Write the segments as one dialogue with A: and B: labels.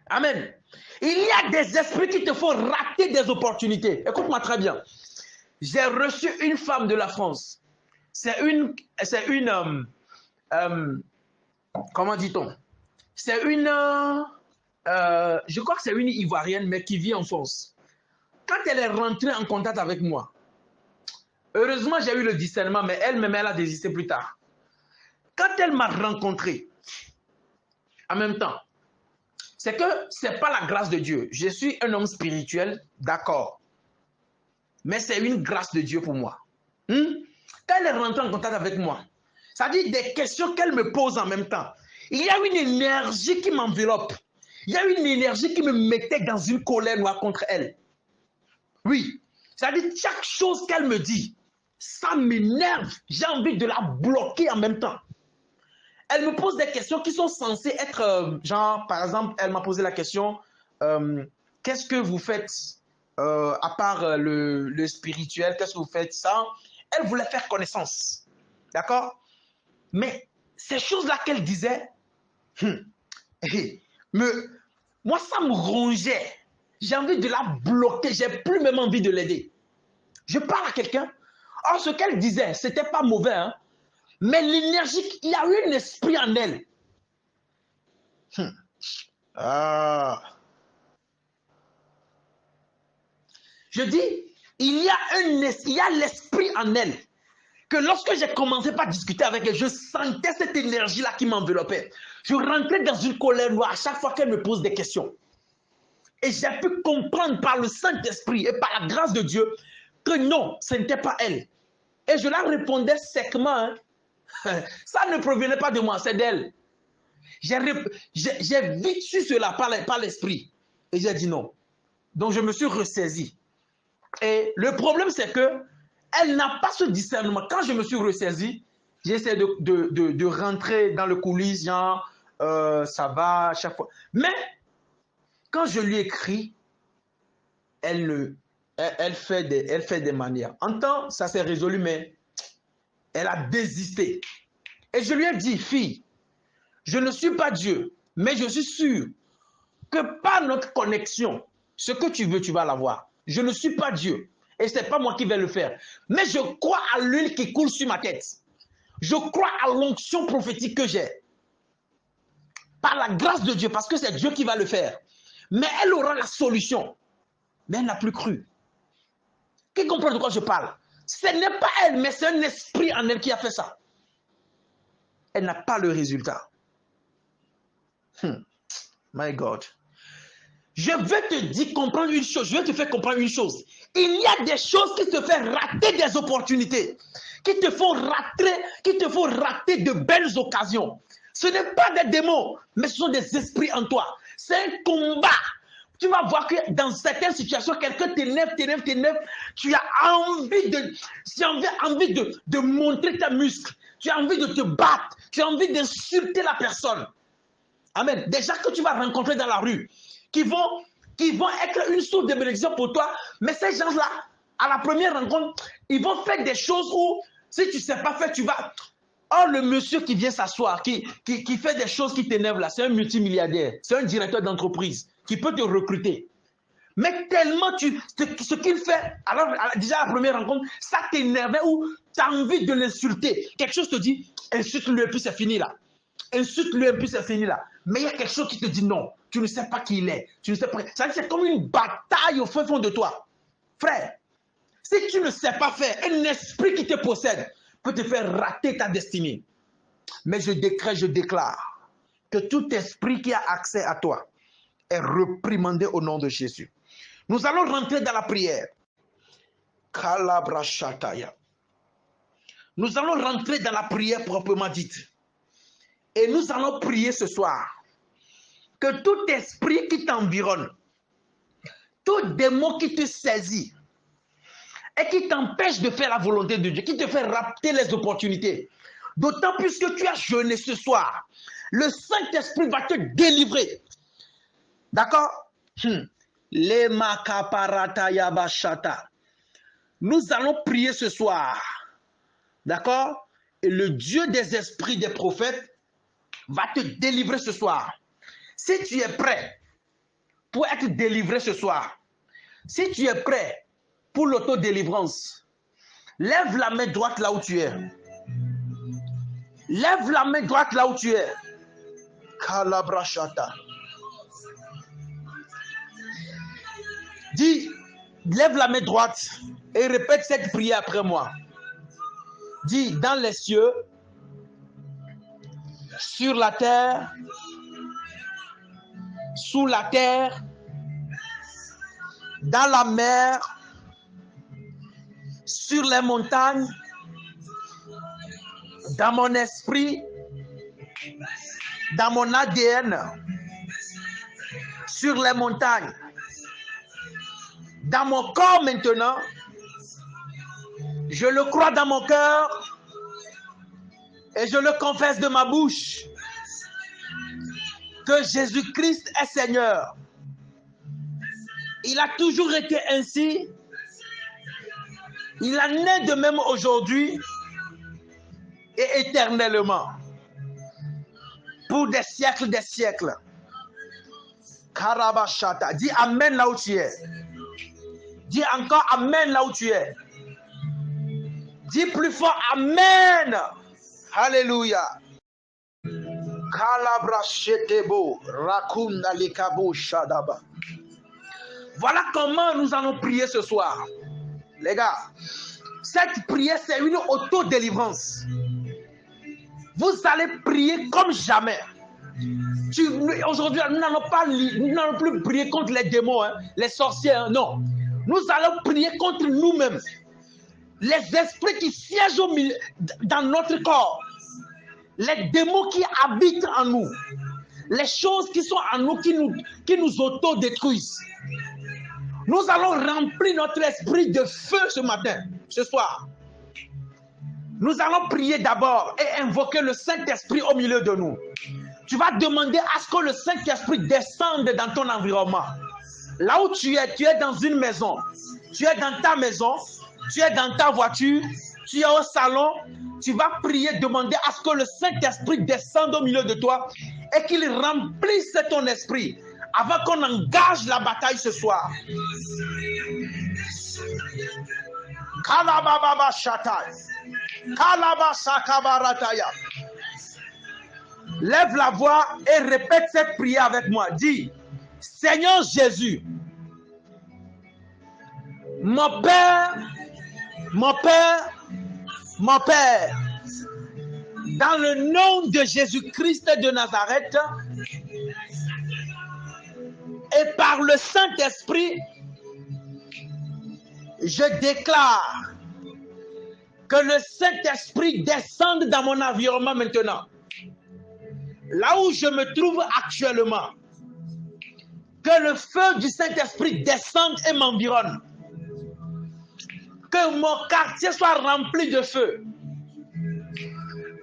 A: Amen. Il y a des esprits qui te font rater des opportunités. Écoute-moi très bien. J'ai reçu une femme de la France. C'est une comment dit-on? C'est une, je crois que c'est une Ivoirienne, mais qui vit en France. Quand elle est rentrée en contact avec moi, heureusement j'ai eu le discernement, mais elle-même, elle a désisté plus tard. Quand elle m'a rencontré, en même temps, c'est que ce n'est pas la grâce de Dieu. Je suis un homme spirituel, d'accord. Mais c'est une grâce de Dieu pour moi. Quand elle est rentrée en contact avec moi, ça dit des questions qu'elle me pose en même temps. Il y a une énergie qui m'enveloppe. Il y a une énergie qui me mettait dans une colère noire contre elle. Oui, ça dit chaque chose qu'elle me dit, ça m'énerve. J'ai envie de la bloquer en même temps. Elle me pose des questions qui sont censées être, genre, par exemple, elle m'a posé la question, qu'est-ce que vous faites à part le spirituel, qu'est-ce que vous faites ça? Elle voulait faire connaissance, d'accord? Mais ces choses-là qu'elle disait, moi, ça me rongeait. J'ai envie de la bloquer, j'ai plus même envie de l'aider. Je parle à quelqu'un, or ce qu'elle disait, c'était pas mauvais, hein? Mais l'énergie, il y a eu un esprit en elle. Je dis, il y a l'esprit en elle. Que lorsque j'ai commencé par discuter avec elle, je sentais cette énergie-là qui m'enveloppait. Je rentrais dans une colère noire à chaque fois qu'elle me pose des questions. Et j'ai pu comprendre par le Saint-Esprit et par la grâce de Dieu que non, ce n'était pas elle. Et je la répondais secement. Hein. Ça ne provenait pas de moi, c'est d'elle. J'ai vite su cela par l'esprit. Et j'ai dit non. Donc je me suis ressaisi. Et le problème, c'est que elle n'a pas ce discernement. Quand je me suis ressaisi, j'essaie de rentrer dans le coulisses, genre, ça va, chaque fois. Mais, quand je lui écris, elle fait des manières. En temps, ça s'est résolu, mais elle a désisté. Et je lui ai dit, fille, je ne suis pas Dieu, mais je suis sûr que par notre connexion, ce que tu veux, tu vas l'avoir. Je ne suis pas Dieu. Et ce n'est pas moi qui vais le faire. Mais je crois à l'huile qui coule sur ma tête. Je crois à l'onction prophétique que j'ai. Par la grâce de Dieu, parce que c'est Dieu qui va le faire. Mais elle aura la solution. Mais elle n'a plus cru. Qui comprend de quoi je parle? Ce n'est pas elle, mais c'est un esprit en elle qui a fait ça. Elle n'a pas le résultat. My God. Je vais te dire, comprendre une chose. Je vais te faire comprendre une chose. Il y a des choses qui te font rater des opportunités, qui te font rater de belles occasions. Ce n'est pas des démons, mais ce sont des esprits en toi. C'est un combat. Tu vas voir que dans certaines situations, quelqu'un t'énerve. Tu as envie de montrer ta muscle. Tu as envie de te battre. Tu as envie d'insulter la personne. Amen. Des gens que tu vas rencontrer dans la rue, qui vont être une source de bénédiction pour toi, mais ces gens-là, à la première rencontre, ils vont faire des choses où, si tu ne sais pas faire, tu vas... Oh, le monsieur qui vient s'asseoir, qui fait des choses qui t'énervent là, c'est un multimilliardaire, c'est un directeur d'entreprise qui peut te recruter. Mais tellement ce qu'il fait, alors déjà à la première rencontre, ça t'énervait ou tu as envie de l'insulter. Quelque chose te dit, insulte-le et puis c'est fini là. Insulte-le et puis c'est fini là. Mais il y a quelque chose qui te dit non. Tu ne sais pas qui il est. Tu ne sais pas. C'est comme une bataille au fin fond de toi. Frère, si tu ne sais pas faire, un esprit qui te possède peut te faire rater ta destinée. Mais je décrète, je déclare que tout esprit qui a accès à toi est reprimandé au nom de Jésus. Nous allons rentrer dans la prière. Nous allons rentrer dans la prière proprement dite. Et nous allons prier ce soir que tout esprit qui t'environne, tout démon qui te saisit et qui t'empêche de faire la volonté de Dieu, qui te fait rater les opportunités, d'autant plus que tu as jeûné ce soir, le Saint-Esprit va te délivrer. D'accord? Nous allons prier ce soir. D'accord? Et le Dieu des esprits des prophètes va te délivrer ce soir. Si tu es prêt, pour être délivré ce soir. Si tu es prêt pour l'autodélivrance, lève la main droite là où tu es. Lève la main droite là où tu es. Kalabrashata. Dis, lève la main droite et répète cette prière après moi. Dis, dans les cieux, sur la terre, sous la terre, dans la mer, sur les montagnes, dans mon esprit, dans mon ADN, sur les montagnes, dans mon corps maintenant, je le crois dans mon cœur et je le confesse de ma bouche que Jésus-Christ est Seigneur. Il a toujours été ainsi. Il en est de même aujourd'hui et éternellement. Pour des siècles des siècles. Karabashata. Dis Amen là où tu es. Dis encore Amen là où tu es. Dis plus fort Amen. Alléluia. Kalabrashetebo. Rakunda lekabo shadaba. Voilà comment nous allons prier ce soir. Les gars, cette prière, c'est une auto-délivrance. Vous allez prier comme jamais. Aujourd'hui, nous n'allons plus prier contre les démons, hein, les sorciers. Hein, non. Nous allons prier contre nous-mêmes. Les esprits qui siègent dans notre corps. Les démons qui habitent en nous. Les choses qui sont en nous, qui nous auto-détruisent. Nous allons remplir notre esprit de feu ce matin, ce soir. Nous allons prier d'abord et invoquer le Saint-Esprit au milieu de nous. Tu vas demander à ce que le Saint-Esprit descende dans ton environnement. Là où tu es dans une maison, tu es dans ta maison, tu es dans ta voiture, tu es au salon, tu vas prier, demander à ce que le Saint-Esprit descende au milieu de toi et qu'il remplisse ton esprit avant qu'on engage la bataille ce soir. Kalababa shatai. Kalabasakabarataya. Lève la voix et répète cette prière avec moi. Dis, Seigneur Jésus, mon Père, mon Père, mon Père, dans le nom de Jésus-Christ de Nazareth, et par le Saint-Esprit, je déclare que le Saint-Esprit descende dans mon environnement maintenant. Là où je me trouve actuellement, que le feu du Saint-Esprit descende et m'environne. Que mon quartier soit rempli de feu.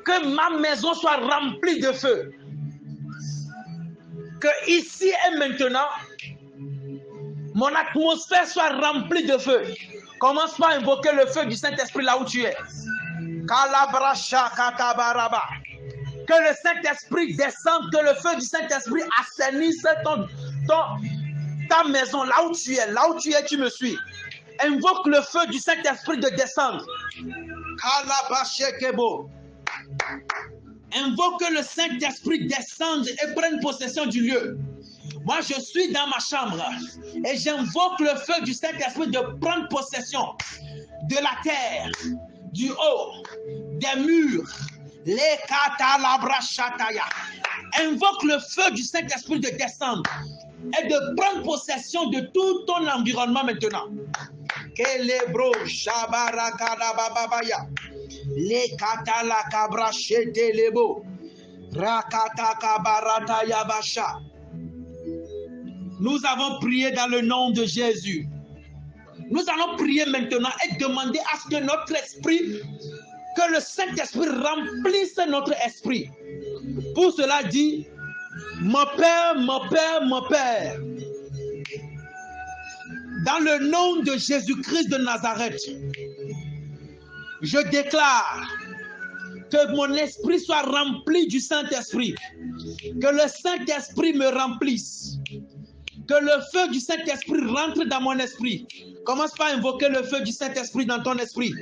A: Que ma maison soit remplie de feu. Que ici et maintenant, mon atmosphère soit remplie de feu. Commence par invoquer le feu du Saint-Esprit là où tu es. Que le Saint-Esprit descende, que le feu du Saint-Esprit assainisse ta maison là où tu es, tu me suis. Invoque le feu du Saint-Esprit de descendre. Invoque que le Saint-Esprit descende et prenne possession du lieu. Moi, je suis dans ma chambre et j'invoque le feu du Saint-Esprit de prendre possession de la terre, du haut, des murs, les katalabrashataya. Invoque le feu du Saint-Esprit de descendre et de prendre possession de tout ton environnement maintenant. Kelebro shabarakadababaya. Les katalakabrashetelebo. Rakatakabaratayabasha. Nous avons prié dans le nom de Jésus. Nous allons prier maintenant et demander à ce que notre esprit, que le Saint-Esprit remplisse notre esprit. Pour cela dit, mon Père, mon Père, mon Père, dans le nom de Jésus-Christ de Nazareth, je déclare que mon esprit soit rempli du Saint-Esprit, que le Saint-Esprit me remplisse, que Que le feu du Saint-Esprit rentre dans mon esprit. Commence par invoquer le feu du Saint-Esprit dans ton esprit.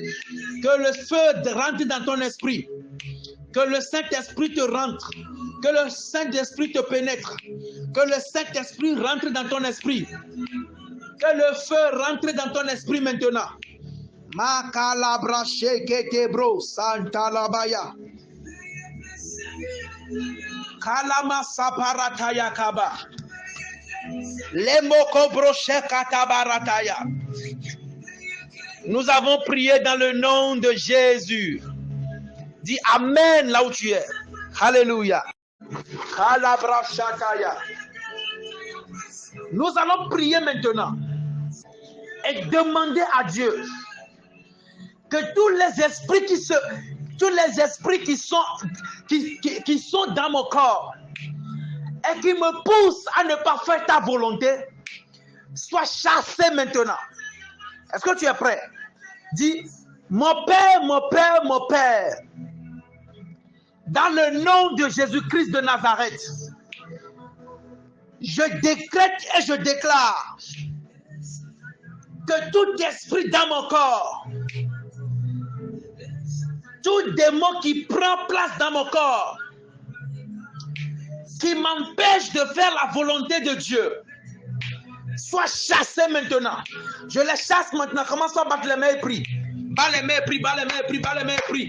A: Que le feu rentre dans ton esprit. Que le Saint-Esprit te rentre. Que le Saint-Esprit te pénètre. Que le Saint-Esprit rentre dans ton esprit. Que le feu rentre dans ton esprit maintenant. Makalabra sheketebro santalabaya. Kalama saparataya kaba. Lemokobro shekatabarataya. Nous avons prié dans le nom de Jésus. Dis Amen là où tu es. Alléluia. Kalabra shakaya. Nous allons prier maintenant et demander à Dieu que tous les esprits qui sont dans mon corps et qui me poussent à ne pas faire ta volonté soient chassés maintenant. Est-ce que tu es prêt? Dis, mon Père, mon Père, mon Père, dans le nom de Jésus-Christ de Nazareth, je décrète et je déclare que tout esprit dans mon corps, tout démon qui prend place dans mon corps, qui m'empêche de faire la volonté de Dieu, soit chassé maintenant. Je les chasse maintenant. Commence à battre les mains et prie. Bas les mains et prie, bas les mains et prie, bas les mains et prie.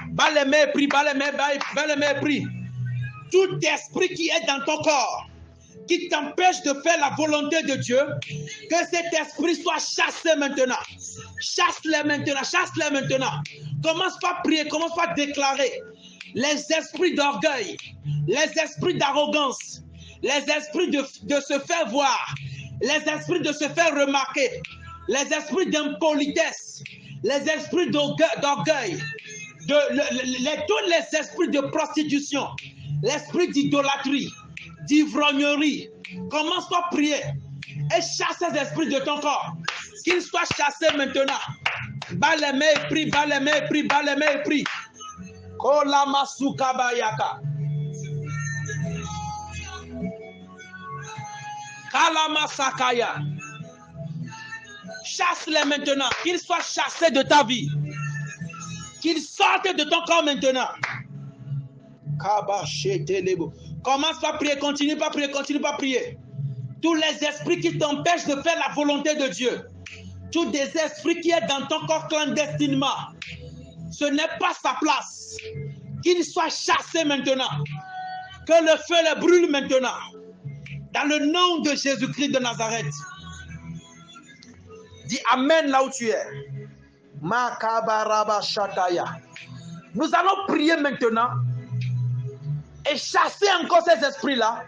A: Bas les mains et prie, bas les mains et prie. Tout esprit qui est dans ton corps, qui t'empêche de faire la volonté de Dieu, que cet esprit soit chassé maintenant. Chasse-les maintenant, chasse-les maintenant. Commence par prier, commence par déclarer. Les esprits d'orgueil, les esprits d'arrogance, les esprits de se faire voir, les esprits de se faire remarquer, les esprits d'impolitesse, les esprits d'orgueil, tous les esprits de prostitution, l'esprit d'idolâtrie, d'ivrognerie. Commence par prier et chasse ces esprits de ton corps. Qu'ils soient chassés maintenant. Bas les mains et prie, bas les mains et prie, bas les mains et prie. Kolamasukabayaka. Kalamasakaya. Chasse-les maintenant. Qu'ils soient chassés de ta vie. Qu'ils sortent de ton corps maintenant. Commence par prier, continue par prier, continue par prier. Tous les esprits qui t'empêchent de faire la volonté de Dieu. Tous des esprits qui sont dans ton corps clandestinement. Ce n'est pas sa place. Qu'ils soient chassés maintenant. Que le feu les brûle maintenant. Dans le nom de Jésus-Christ de Nazareth. Dis Amen là où tu es. Makabaraba Shataya. Nous allons prier maintenant et chasser encore ces esprits-là.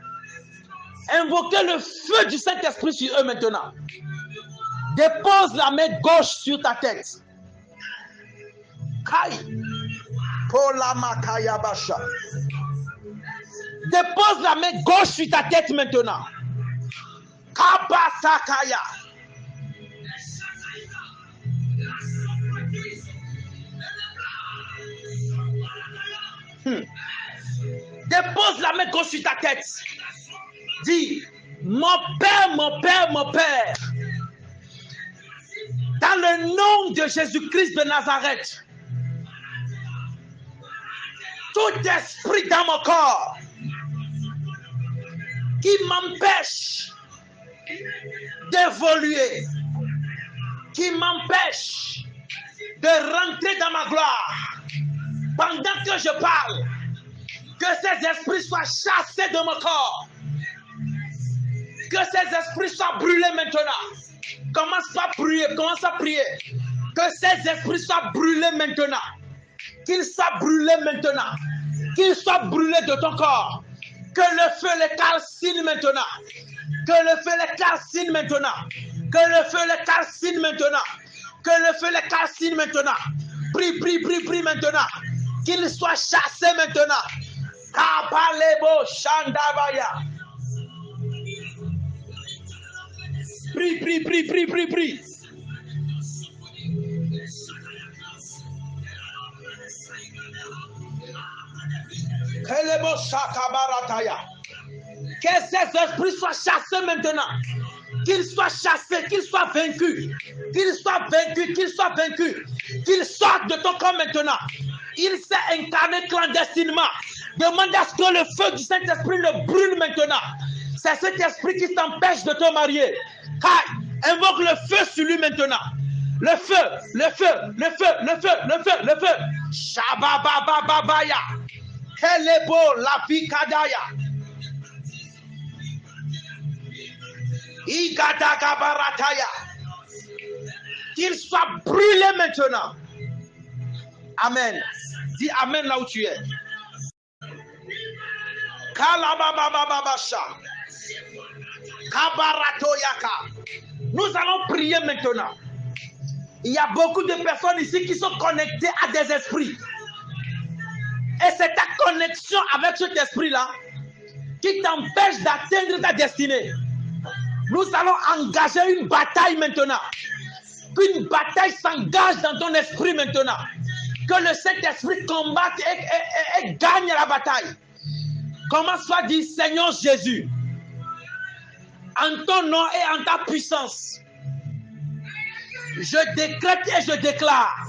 A: Invoquer le feu du Saint-Esprit sur eux maintenant. Dépose la main gauche sur ta tête. Kai. Polamakayabasha. Dépose la main gauche sur ta tête maintenant. Kabasakaya. Dépose la main gauche sur ta tête. Dis, mon Père, mon Père, mon Père, dans le nom de Jésus-Christ de Nazareth, tout esprit dans mon corps qui m'empêche d'évoluer, qui m'empêche de rentrer dans ma gloire, pendant que je parle, que ces esprits soient chassés de mon corps. Que ces esprits soient brûlés maintenant. Commence par prier, commence à prier. Que ces esprits soient brûlés maintenant. Qu'ils soient brûlés maintenant. Qu'ils soient brûlés de ton corps. Que le feu les calcine maintenant. Que le feu les calcine maintenant. Que le feu les calcine maintenant. Que le feu les calcine maintenant. Prie, prie, prie, prie maintenant. Qu'ils soient chassés maintenant. Kapalebo Shandabaya. Prie, prie, prie, prie, prie, prie. Kelebo Shakabarataya. Que ces esprits soient chassés maintenant. Qu'ils soient chassés, qu'ils soient vaincus. Qu'ils soient vaincus, qu'ils soient vaincus. Qu'ils sortent de ton corps maintenant. Il s'est incarné clandestinement. Demande à ce que le feu du Saint-Esprit le brûle maintenant. C'est cet esprit qui t'empêche de te marier. Invoque le feu sur lui maintenant. Le feu, le feu, le feu, le feu, le feu, le feu. Shababababaya. Kelebo la vikadaya. Igadagabarataya. Qu'il soit brûlé maintenant. Amen. Dis amen là où tu es. Kalababababasha. Kabaratoyaka. Nous allons prier maintenant. Il y a beaucoup de personnes ici qui sont connectées à des esprits. Et c'est ta connexion avec cet esprit-là qui t'empêche d'atteindre ta destinée. Nous allons engager une bataille maintenant. Qu'une bataille s'engage dans ton esprit maintenant. Que le Saint-Esprit combatte et gagne la bataille. Commence par dire, Seigneur Jésus, en ton nom et en ta puissance, je décrète et je déclare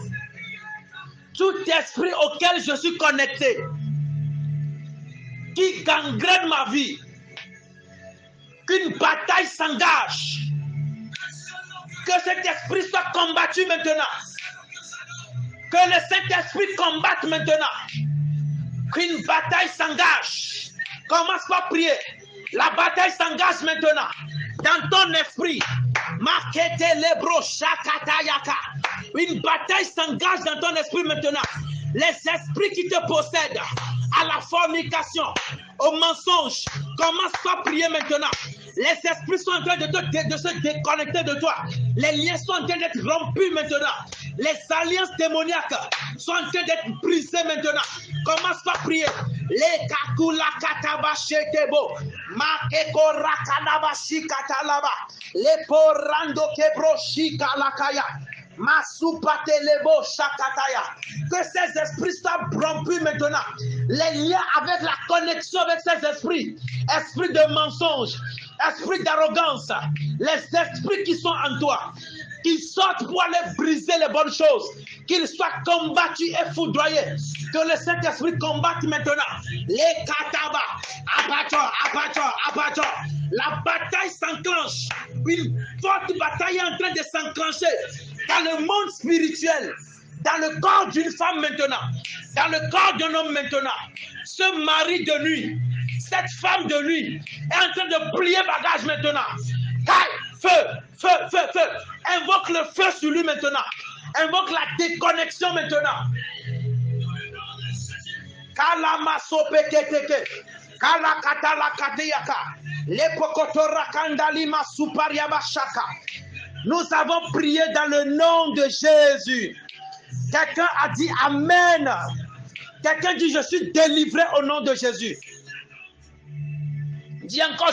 A: tout esprit auquel je suis connecté, qui gangrène ma vie, qu'une bataille s'engage, que cet esprit soit combattu maintenant, que le Saint-Esprit combatte maintenant, qu'une bataille s'engage. Commence par prier. La bataille s'engage maintenant dans ton esprit. Une bataille s'engage dans ton esprit maintenant. Les esprits qui te possèdent à la fornication, au mensonge, commence par prier maintenant. Les esprits sont en train de se déconnecter de toi. Les liens sont en train d'être rompus maintenant. Les alliances démoniaques sont en train d'être brisées maintenant. Commence par prier. Les kakula katabashetebo. Makeko rakanabashi katalaba. Les porando kebroshi kalakaya. Masupatelebo shakataya. Que ces esprits soient rompus maintenant. Les liens avec la connexion avec ces esprits. Esprit de mensonge. Esprit d'arrogance, les esprits qui sont en toi, qui sortent pour aller briser les bonnes choses, qu'ils soient combattus et foudroyés, que le Saint-Esprit combatte maintenant. Les kataba, abattons. La bataille s'enclenche. Une forte bataille est en train de s'enclencher dans le monde spirituel, dans le corps d'une femme maintenant, dans le corps d'un homme maintenant. Ce mari de nuit, cette femme de nuit est en train de plier bagage maintenant. Feu. Invoque le feu sur lui maintenant. Invoque la déconnexion maintenant. Kalamasopeketeke. Kalakatalakateyaka. Lepokotorakandalima supariabashaka. Nous avons prié dans le nom de Jésus. Quelqu'un a dit Amen. Quelqu'un dit je suis délivré au nom de Jésus. Dis encore,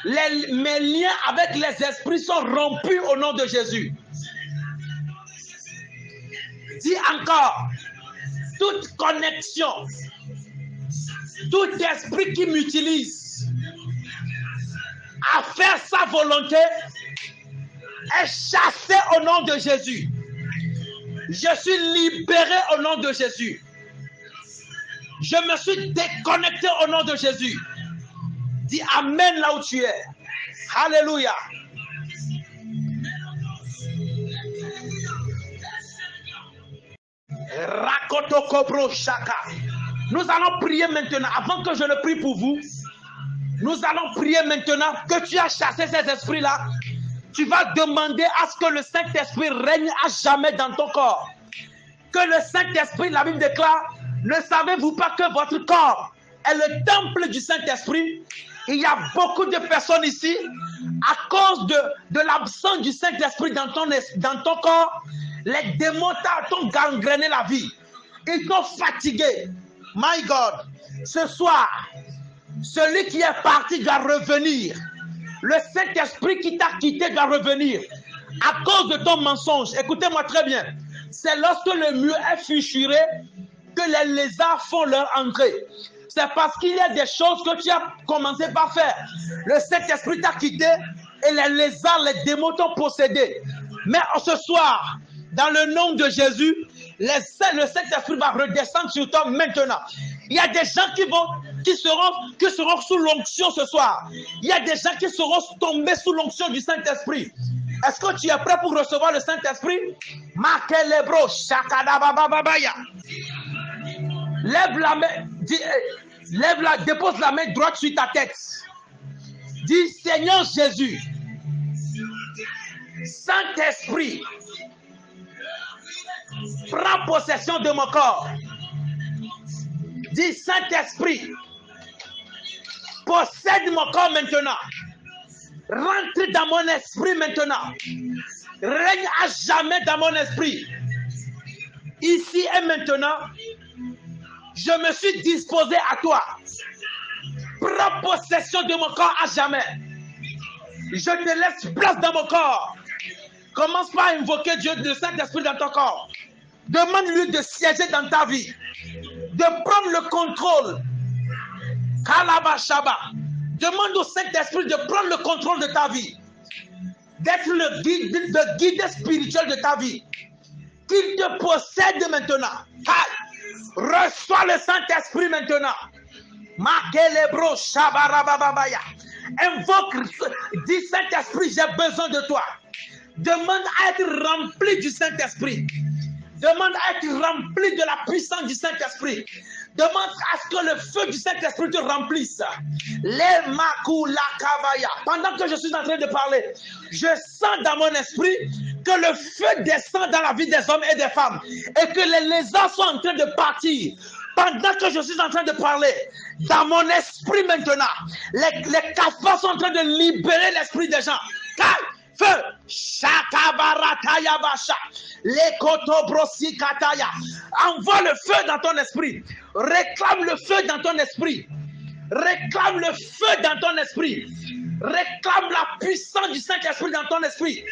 A: mes liens avec les esprits sont rompus au nom de Jésus. Dis encore, toute connexion, tout esprit qui m'utilise à faire sa volonté est chassé au nom de Jésus. Je suis libéré au nom de Jésus. Je me suis déconnecté au nom de Jésus. Dis Amen là où tu es. Alléluia. Rakotokobro shaka. Nous allons prier maintenant. Avant que je ne prie pour vous, nous allons prier maintenant que tu as chassé ces esprits-là. Tu vas demander à ce que le Saint-Esprit règne à jamais dans ton corps. Que le Saint-Esprit, la Bible déclare, ne savez-vous pas que votre corps est le temple du Saint-Esprit? Il y a beaucoup de personnes ici, à cause de l'absence du Saint-Esprit dans ton corps, les démons t'ont gangréné la vie. Ils t'ont fatigué. My God, ce soir, celui qui est parti doit revenir. Le Saint-Esprit qui t'a quitté doit revenir. À cause de ton mensonge, écoutez-moi très bien, c'est lorsque le mur est fissuré que les lézards font leur entrée. c'est parce qu'il y a des choses que tu as commencé par faire. Le Saint-Esprit t'a quitté et les lézards, les démons t'ont possédé. Mais ce soir, dans le nom de Jésus, le Saint-Esprit va redescendre sur toi maintenant. Il y a des gens qui seront sous l'onction ce soir. Il y a des gens qui seront tombés sous l'onction du Saint-Esprit. Est-ce que tu es prêt pour recevoir le Saint-Esprit? Lève la main, dépose la main droite sur ta tête. Dis, Seigneur Jésus, Saint-Esprit, prends possession de mon corps. Dis, Saint-Esprit, possède mon corps maintenant. Rentre dans mon esprit maintenant. Règne à jamais dans mon esprit. Ici et maintenant, je me suis disposé à toi. Prends possession de mon corps à jamais. Je te laisse place dans mon corps. Commence par invoquer Dieu, le Saint-Esprit dans ton corps. Demande-lui de siéger dans ta vie. De prendre le contrôle. Kalabashaba. Demande au Saint-Esprit de prendre le contrôle de ta vie. D'être le guide spirituel de ta vie. Qu'il te possède maintenant. Reçois le Saint-Esprit maintenant. Makelebro shabarababaya. Invoque, dis Saint-Esprit, j'ai besoin de toi. Demande à être rempli du Saint-Esprit. Demande à être rempli de la puissance du Saint-Esprit. Demande à ce que le feu du Saint-Esprit te remplisse. Les makulakavaya. Pendant que je suis en train de parler, je sens dans mon esprit que le feu descend dans la vie des hommes et des femmes. Et que les lézards sont en train de partir. Pendant que je suis en train de parler, dans mon esprit maintenant, les cafards sont en train de libérer l'esprit des gens. Feu, Shakabaratayabasha, Lekotobrosikataya. Envoie le feu dans ton esprit. Réclame le feu dans ton esprit. Réclame le feu dans ton esprit. Réclame la puissance du Saint-Esprit dans ton esprit.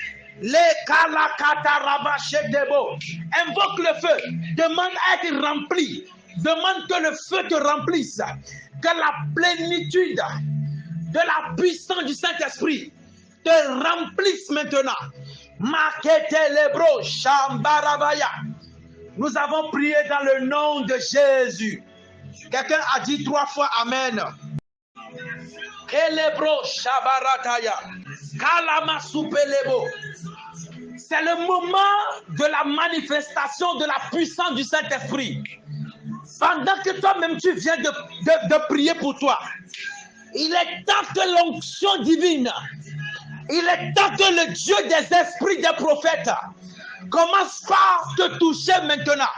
A: Invoque le feu. Demande à être rempli. Demande que le feu te remplisse. Que la plénitude de la puissance du Saint-Esprit te remplisse maintenant. Maketelebro Shambarabaya. Nous avons prié dans le nom de Jésus. Quelqu'un a dit 3 fois Amen. Kelebro Shabarataya. Kalamasupelebo. C'est le moment de la manifestation de la puissance du Saint-Esprit. Pendant que toi-même tu viens de prier pour toi, il est temps que l'onction divine, il est temps que le Dieu des esprits des prophètes commence par te toucher maintenant.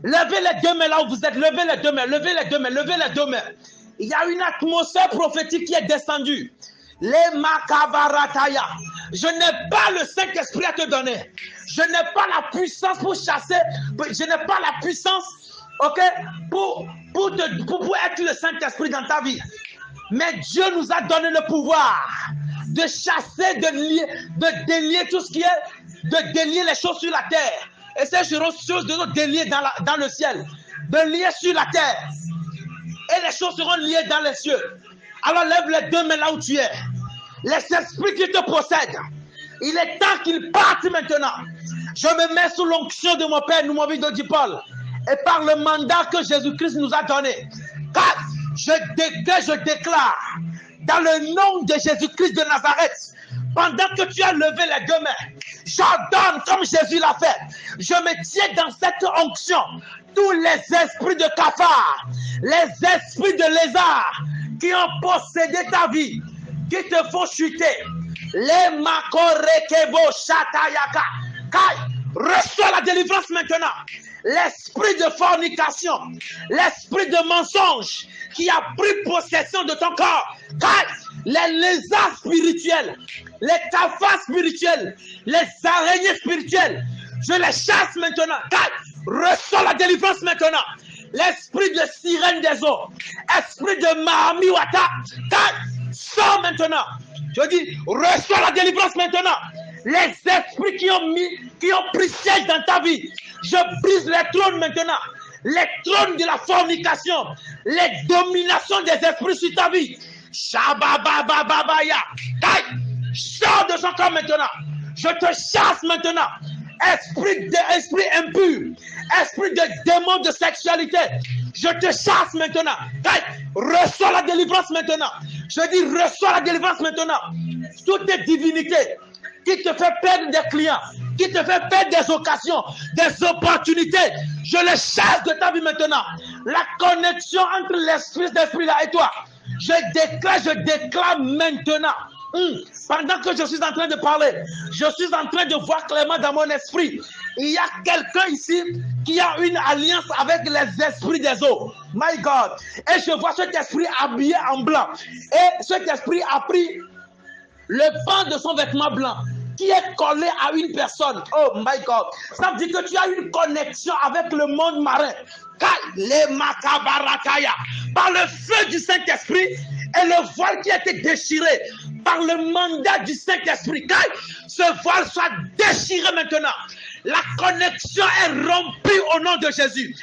A: Levez les deux mains là où vous êtes, levez les deux mains, levez les deux mains, levez les deux mains. Il y a une atmosphère prophétique qui est descendue. Les makabarataya. Je n'ai pas le Saint-Esprit à te donner. Je n'ai pas la puissance pour chasser. Je n'ai pas la puissance, ok, pour être le Saint-Esprit dans ta vie. Mais Dieu nous a donné le pouvoir de chasser, de délier tout ce qui est, de délier les choses sur la terre. Et ces choses seront déliées dans le ciel. De lier sur la terre. Et les choses seront liées dans les cieux. Alors lève les deux mains là où tu es. Les esprits qui te possèdent, il est temps qu'ils partent maintenant. Je me mets sous l'onction de mon Père, nous m'avons dit Paul. Et par le mandat que Jésus-Christ nous a donné, car je déclare, dans le nom de Jésus-Christ de Nazareth, pendant que tu as levé les deux mains, j'ordonne comme Jésus l'a fait. Je me tiens dans cette onction. Tous les esprits de cafard, les esprits de lézard qui ont possédé ta vie, qui te font chuter. Les makorekebo shatayaka. Kai, reçois la délivrance maintenant. L'esprit de fornication, l'esprit de mensonge qui a pris possession de ton corps. Kai, les lézards spirituels, les cafards spirituels, les araignées spirituelles, je les chasse maintenant. Kai, reçois la délivrance maintenant. L'esprit de sirène des eaux, esprit de Mahamiwata, Kai, sors maintenant. Je dis, reçois la délivrance maintenant. Les esprits qui ont pris siège dans ta vie, je brise les trônes maintenant. les trônes de la fornication, les dominations des esprits sur ta vie. Shababababaya. Sors de son corps maintenant. Je te chasse maintenant. Esprit impur, esprit de démon de sexualité, je te chasse maintenant. Reçois la délivrance maintenant. Je dis reçois la délivrance maintenant. Toutes tes divinités qui te fait perdre des clients, qui te fait perdre des occasions, des opportunités, je les chasse de ta vie maintenant. La connexion entre l'esprit là et toi, je déclare maintenant. Pendant que je suis en train de parler, je suis en train de voir clairement dans mon esprit. Il y a quelqu'un ici qui a une alliance avec les esprits des eaux. My God. Et je vois cet esprit habillé en blanc. Et cet esprit a pris le pan de son vêtement blanc qui est collé à une personne. Oh my God. Ça veut dire que tu as une connexion avec le monde marin. Par le feu du Saint-Esprit et le voile qui a été déchiré par le mandat du Saint-Esprit. Ce voile soit déchiré maintenant. La connexion est rompue au nom de Jésus.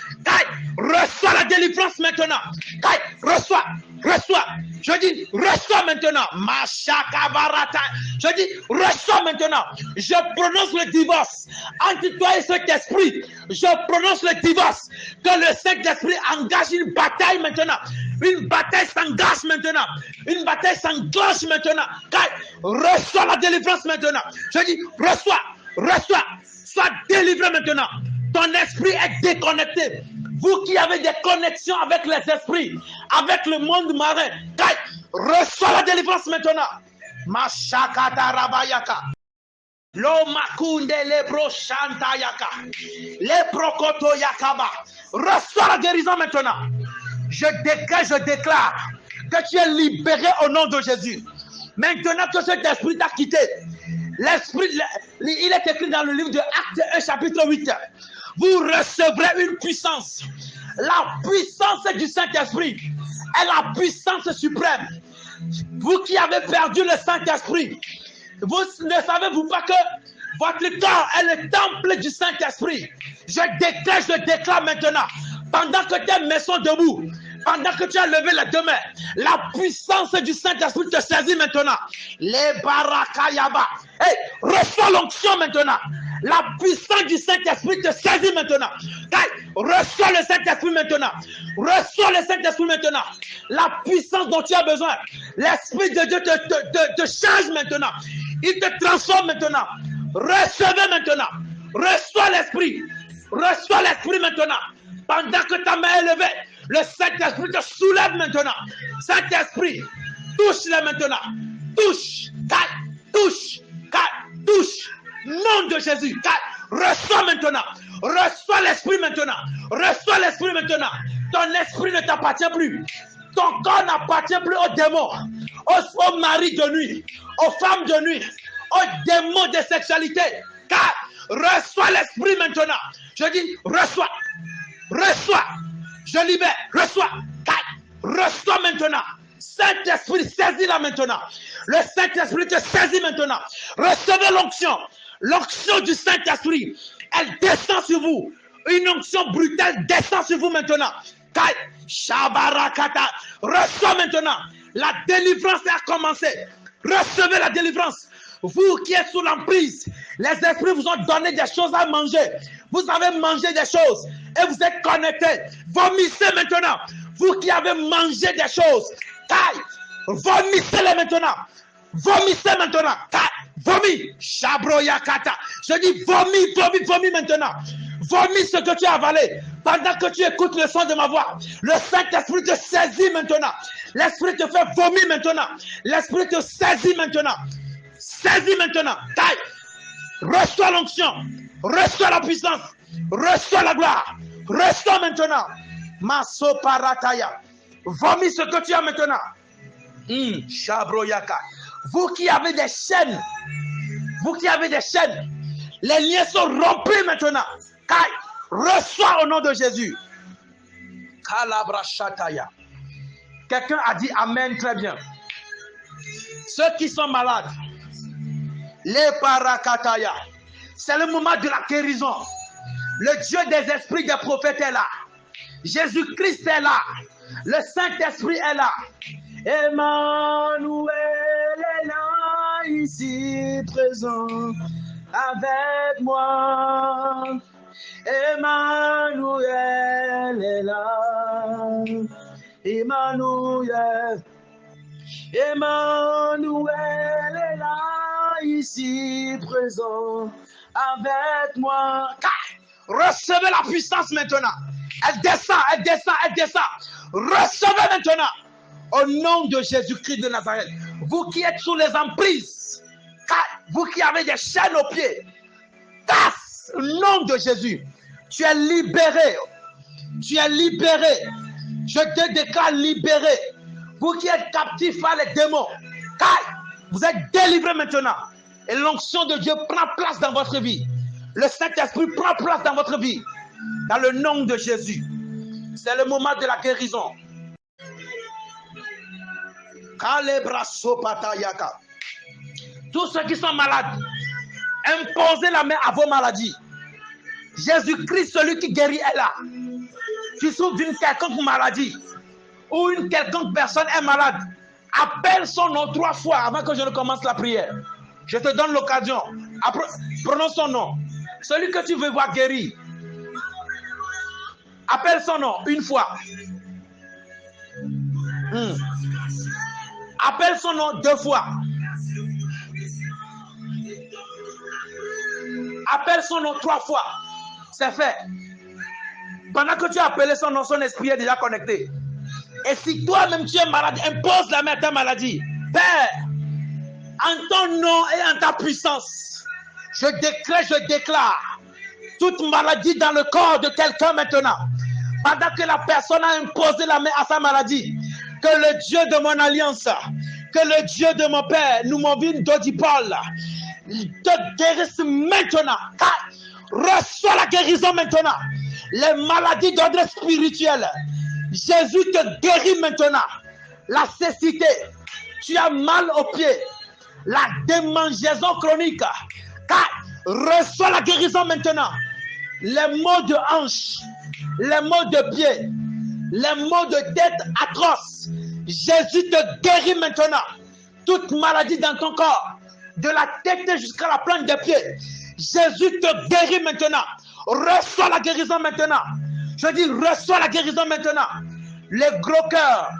A: Reçois la délivrance maintenant. Reçois. Je dis, reçois maintenant. Je dis, reçois maintenant. Je prononce le divorce entre toi et cet esprit. Je prononce le divorce. Que le Saint-Esprit engage une bataille maintenant. Une bataille s'engage maintenant. Une bataille s'enclenche maintenant. Reçois la délivrance maintenant. Je dis, reçois. Sois délivré maintenant. Ton esprit est déconnecté. Vous qui avez des connexions avec les esprits, avec le monde marin, reçois la délivrance maintenant. Mashakata rabayaka. Lo makunde lebro shantayaka. Le prokoto yakaba. Reçois la guérison maintenant. Je déclare que tu es libéré au nom de Jésus. Maintenant que cet esprit t'a quitté, l'esprit, il est écrit dans le livre de Actes 1, chapitre 8. Vous recevrez une puissance. La puissance du Saint-Esprit est la puissance suprême. Vous qui avez perdu le Saint-Esprit, vous ne savez-vous pas que votre corps est le temple du Saint-Esprit? Je déclare maintenant, pendant que tes mains sont debout, pendant que tu as levé les deux mains, la puissance du Saint-Esprit te saisit maintenant. Les barakayaba. Hey, reçois l'onction maintenant. La puissance du Saint-Esprit te saisit maintenant. Hey, reçois le Saint-Esprit maintenant. Reçois le Saint-Esprit maintenant. La puissance dont tu as besoin. L'Esprit de Dieu te change maintenant. Il te transforme maintenant. Recevez maintenant. Reçois l'Esprit. Reçois l'Esprit maintenant. Pendant que ta main est levée, le Saint-Esprit te soulève maintenant. Saint-Esprit, touche-le maintenant. Touche. Touche. Nom de Jésus. Reçois maintenant. Reçois l'Esprit maintenant. Reçois l'Esprit maintenant. Ton esprit ne t'appartient plus. Ton corps n'appartient plus aux démons, aux maris de nuit, aux femmes de nuit, aux démons de sexualité. Car reçois l'Esprit maintenant. Je dis, reçois. Je libère, reçois maintenant. Saint-Esprit, saisis-la maintenant. Le Saint-Esprit te saisit maintenant. Recevez l'onction du Saint-Esprit. Elle descend sur vous. Une onction brutale descend sur vous maintenant. Shabarakata. Reçois maintenant. La délivrance a commencé. Recevez la délivrance. Vous qui êtes sous l'emprise, les esprits vous ont donné des choses à manger. Vous avez mangé des choses et vous êtes connectés. Vomissez maintenant. Vous qui avez mangé des choses, vomissez-les maintenant. Vomissez maintenant. Vomis. Shabroyakata. Je dis vomis maintenant. Vomis ce que tu as avalé. Pendant que tu écoutes le son de ma voix, le Saint-Esprit te saisit maintenant. L'Esprit te fait vomir maintenant. L'Esprit te saisit maintenant. Saisis maintenant. Reçois l'onction. Reçois la puissance. Reçois la gloire. Reçois maintenant. Maso parataya. Vomis ce que tu as maintenant. Shabroyaka. Vous qui avez des chaînes. Les liens sont rompus maintenant. Reçois au nom de Jésus. Kalabrashataya. Quelqu'un a dit Amen, très bien. Ceux qui sont malades, les parakataya, c'est le moment de la guérison. Le Dieu des esprits des prophètes est là. Jésus-Christ est là. Le Saint-Esprit est là. Emmanuel est là, ici présent avec moi. Emmanuel est là. Emmanuel. Emmanuel est là, ici présent avec moi. Recevez la puissance maintenant. Elle descend, elle descend, elle descend. Recevez maintenant. Au nom de Jésus-Christ de Nazareth. Vous qui êtes sous les emprises, vous qui avez des chaînes aux pieds, casse au nom de Jésus. Tu es libéré. Tu es libéré. Je te déclare libéré. Vous qui êtes captifs par les démons, vous êtes délivrés maintenant. Et l'onction de Dieu prend place dans votre vie. Le Saint-Esprit prend place dans votre vie. Dans le nom de Jésus. C'est le moment de la guérison. Tous ceux qui sont malades, imposez la main à vos maladies. Jésus-Christ, celui qui guérit, est là. Tu souffres d'une quelconque maladie ou une quelconque personne est malade, appelle son nom 3 fois avant que je ne commence la prière. Je te donne l'occasion. Prononce son nom. Celui que tu veux voir guéri. Appelle son nom 1 fois. Appelle son nom 2 fois. Appelle son nom 3 fois. C'est fait. Pendant que tu as appelé son nom, son esprit est déjà connecté. Et si toi-même tu es malade, impose la main à ta maladie. Père, en ton nom et en ta puissance, je déclare toute maladie dans le corps de quelqu'un maintenant. Pendant que la personne a imposé la main à sa maladie, que le Dieu de mon alliance, que le Dieu de mon Père, nous m'envie d'Odipol, te guérisse maintenant. Reçois la guérison maintenant. Les maladies d'ordre spirituel, Jésus te guérit maintenant. La cécité, tu as mal aux pieds, la démangeaison chronique, reçois la guérison maintenant. Les maux de hanche, les maux de pied, les maux de tête atroces, Jésus te guérit maintenant. Toute maladie dans ton corps, de la tête jusqu'à la plante des pieds, Jésus te guérit maintenant. Reçois la guérison maintenant. Je dis, reçois la guérison maintenant. Les gros cœurs,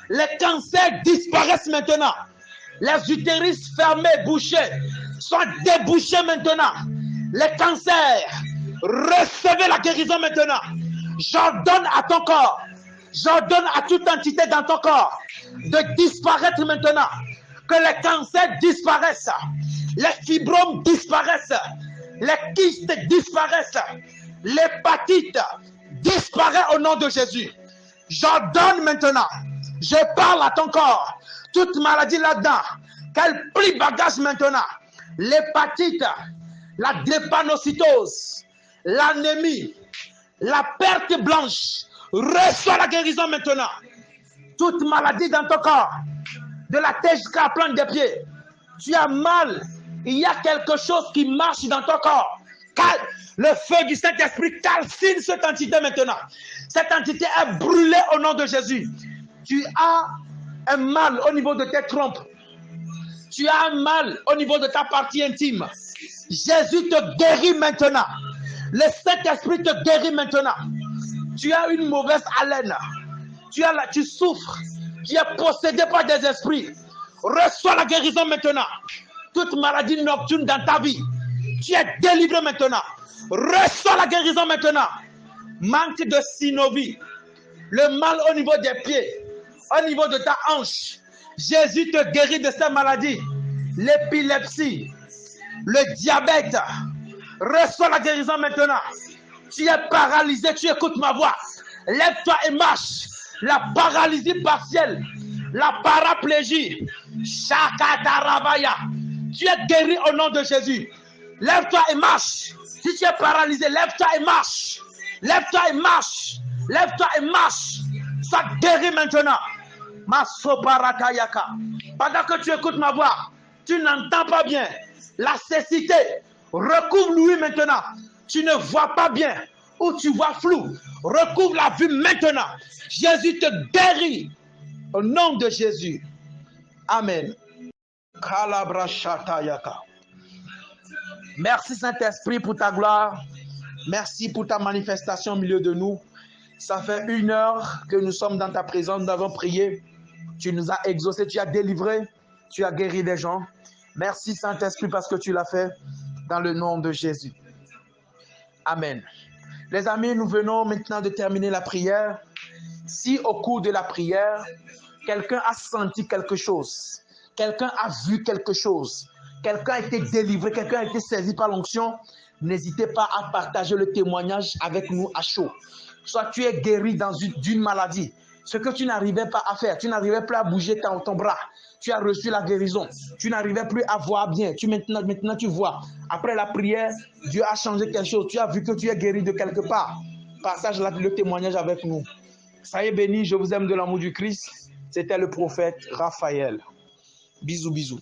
A: les cancers disparaissent maintenant. Les utérus fermés, bouchés, sont débouchés maintenant. Les cancers, recevez la guérison maintenant. J'ordonne à ton corps, j'ordonne à toute entité dans ton corps de disparaître maintenant. Que les cancers disparaissent, les fibromes disparaissent, les kystes disparaissent, l'hépatite disparaît au nom de Jésus. J'ordonne maintenant, je parle à ton corps, toute maladie là-dedans, qu'elle plie bagage maintenant. L'hépatite, la drépanocytose, l'anémie, la perte blanche, reçois la guérison maintenant. Toute maladie dans ton corps, de la tête jusqu'à la plante des pieds, tu as mal, il y a quelque chose qui marche dans ton corps. Le feu du Saint-Esprit calcine cette entité maintenant. Cette entité est brûlée au nom de Jésus. Tu as un mal au niveau de tes trompes. Tu as un mal au niveau de ta partie intime. Jésus te guérit maintenant. Le Saint-Esprit te guérit maintenant. Tu as une mauvaise haleine. Tu souffres. Tu es possédé par des esprits. Reçois la guérison maintenant. Toute maladie nocturne dans ta vie, tu es délivré maintenant. Reçois la guérison maintenant. Manque de synovie, le mal au niveau des pieds, au niveau de ta hanche. Jésus te guérit de ces maladies. L'épilepsie, le diabète. Reçois la guérison maintenant. Tu es paralysé, tu écoutes ma voix. Lève-toi et marche. La paralysie partielle, la paraplégie, Shakatarabaya. Tu es guéri au nom de Jésus. Lève-toi et marche. Si tu es paralysé, lève-toi et marche. Lève-toi et marche. Lève-toi et marche. Ça guérit maintenant. Masoparatayaka. Pendant que tu écoutes ma voix, tu n'entends pas bien. La cécité recouvre l'ouïe maintenant. Tu ne vois pas bien. où tu vois flou, recouvre la vue maintenant. Jésus te guérit. Au nom de Jésus. Amen. Merci Saint-Esprit pour ta gloire. Merci pour ta manifestation au milieu de nous. Ça fait 1 heure que nous sommes dans ta présence, nous avons prié. Tu nous as exaucés, tu as délivré, tu as guéri des gens. Merci Saint-Esprit parce que tu l'as fait dans le nom de Jésus. Amen. Les amis, nous venons maintenant de terminer la prière. Si au cours de la prière, quelqu'un a senti quelque chose, quelqu'un a vu quelque chose, quelqu'un a été délivré, quelqu'un a été saisi par l'onction, n'hésitez pas à partager le témoignage avec nous à chaud. Soit tu es guéri d'une maladie, ce que tu n'arrivais pas à faire, tu n'arrivais plus à bouger ton bras, tu as reçu la guérison, tu n'arrivais plus à voir bien, maintenant tu vois. Après la prière, Dieu a changé quelque chose, tu as vu que tu es guéri de quelque part. Partage le témoignage avec nous. Soyez bénis, je vous aime de l'amour du Christ. C'était le prophète Raphaël. Bisous, bisous.